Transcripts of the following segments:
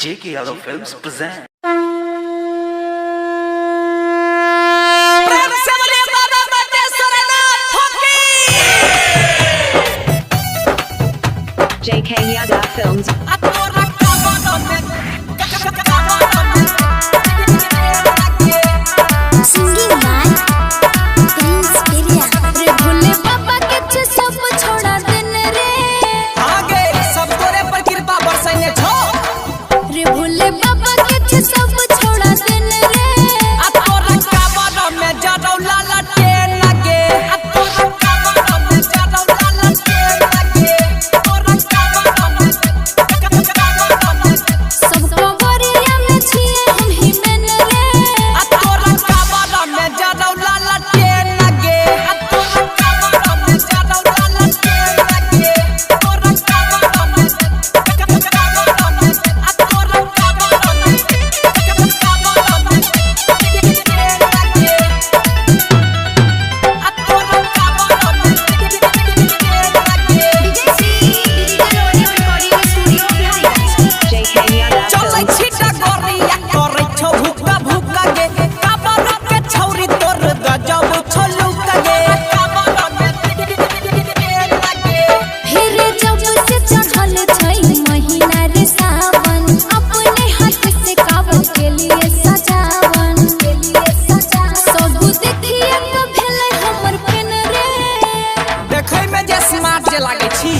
J.K. Yadav Films present. J.K. Yadav Films. Singing by Prince Birya. रे भोले बाबा के सब छोड़ा देने रे आगे सब तोरे पर कृपा बरसैने छो रे भोले बाबा के सब छोड़ा देने रे आ तोरा कावड़ में जरौ लाला टेन लगे आ तोरा कावड़ में जरौ लाला टेन लगे तोरा कावड़ में सब कवरिया में छिए हम ही में रे आ तोरा कावड़ में जरौ लाला टेन लगे आ तोरा कावड़ में जरौ लाला टेन लगे तोरा कावड़ में आ तोरा कावड़ में J.K. Yadav चलै Films. छिटा गोरिया करै छौ भुक्का भुक्का गे काबर के छौरी तोर गजब छलु कगे काबर में लगे हेरे जब से चढ़ल छै महीना रे सावन अपने हाथ से काबू के लिए सजावन सब देखिए तो भेलै हमर पेन रे देखै में जे स्मार्ट जे लागे छी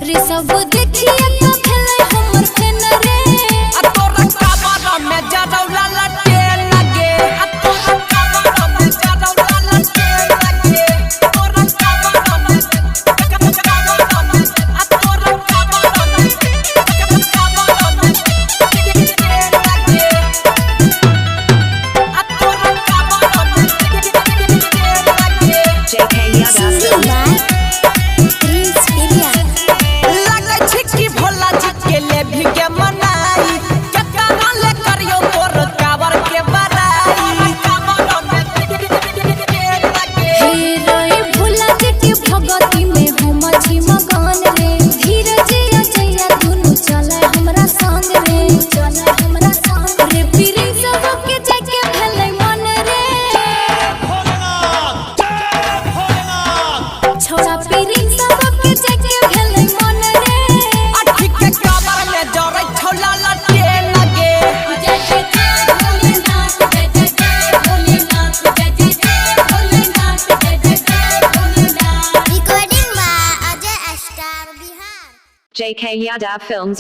रे सब देखिए तो भेलै हमर पेन रे आ तोरा काबर में जरौ लाला टेन लगे आ तोरा काबर में जरौ लाला टेन लगे तोरा काबर में आ तोरा काबर में लगे आ तोरा काबर में लगे J.K. Yadav Singing Films. by Prince Birya. लगे छी कि भोला जी के ले भी के मनाई केतना ले करियो तोर काबर के बड़ाई काबर में लगे हे रे भोला जी के भगती में हम छी मगन रे धीरज अजया दुनु चले हमरा संग रे पीरी सब के जाके भेलै मन रे छोड़ा पीरी सब के जाके भेलै मन रे अठी के काबर में जरै छौला लटे लगे जय जय जय भोलेनाथ जय जय जय भोलेनाथ जय जय जय भोलेनाथ जय जय जय Bholenath. Recording by Ajay Star Bihar. J.K. Yadav Films.